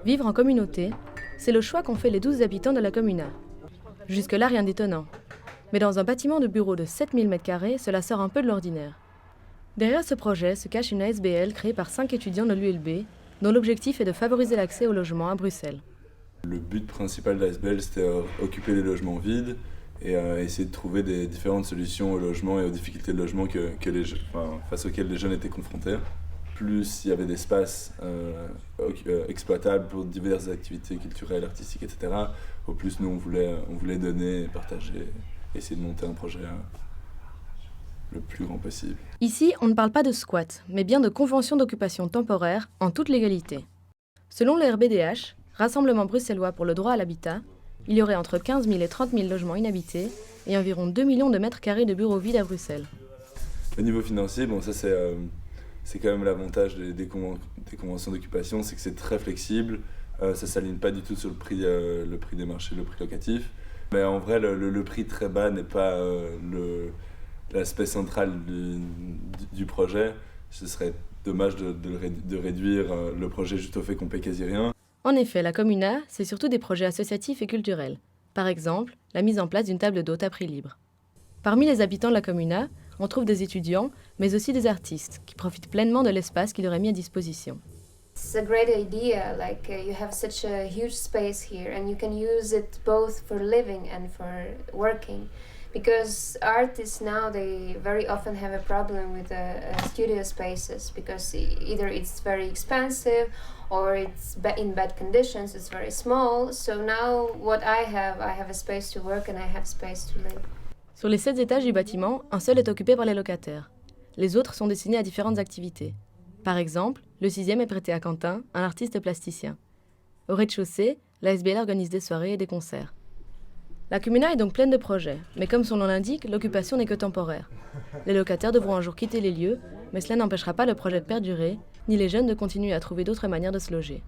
Vivre en communauté, c'est le choix qu'ont fait les 12 habitants de la Comuna. Jusque-là, rien d'étonnant. Mais dans un bâtiment de bureau de 7000 m², cela sort un peu de l'ordinaire. Derrière ce projet se cache une ASBL créée par 5 étudiants de l'ULB, dont l'objectif est de favoriser l'accès au logement à Bruxelles. Le but principal de l'ASBL, c'était occuper les logements vides et essayer de trouver des différentes solutions au logement et aux difficultés de logement face auxquelles les jeunes étaient confrontés. Plus il y avait d'espace exploitable pour diverses activités culturelles, artistiques, etc., au plus nous on voulait donner, partager, essayer de monter un projet le plus grand possible. Ici, on ne parle pas de squat, mais bien de convention d'occupation temporaire en toute légalité. Selon le RBDH, Rassemblement bruxellois pour le droit à l'habitat, il y aurait entre 15 000 et 30 000 logements inhabités et environ 2 millions de mètres carrés de bureaux vides à Bruxelles. Au niveau financier, ça c'est quand même l'avantage des conventions d'occupation, c'est que c'est très flexible, ça ne s'aligne pas du tout sur le prix des marchés, le prix locatif. Mais en vrai, le prix très bas n'est pas l'aspect central du projet. Ce serait dommage de réduire le projet juste au fait qu'on paie quasi rien. En effet, la Comuna, c'est surtout des projets associatifs et culturels. Par exemple, la mise en place d'une table d'hôte à prix libre. Parmi les habitants de la Comuna, on trouve des étudiants, mais aussi des artistes, qui profitent pleinement de l'espace qu'il leur est mis à disposition. It's a great idea, you have such a huge space here and you can use it both for living and for working. Because artists now, they very often have a problem with studio spaces because either it's very expensive or it's in bad conditions, it's very small. So now what I have a space to work and I have space to live. Sur les 7 étages du bâtiment, un seul est occupé par les locataires. Les autres sont destinés à différentes activités. Par exemple, le 6e est prêté à Quentin, un artiste plasticien. Au rez-de-chaussée, l'ASBL organise des soirées et des concerts. La Comuna est donc pleine de projets, mais comme son nom l'indique, l'occupation n'est que temporaire. Les locataires devront un jour quitter les lieux, mais cela n'empêchera pas le projet de perdurer, ni les jeunes de continuer à trouver d'autres manières de se loger.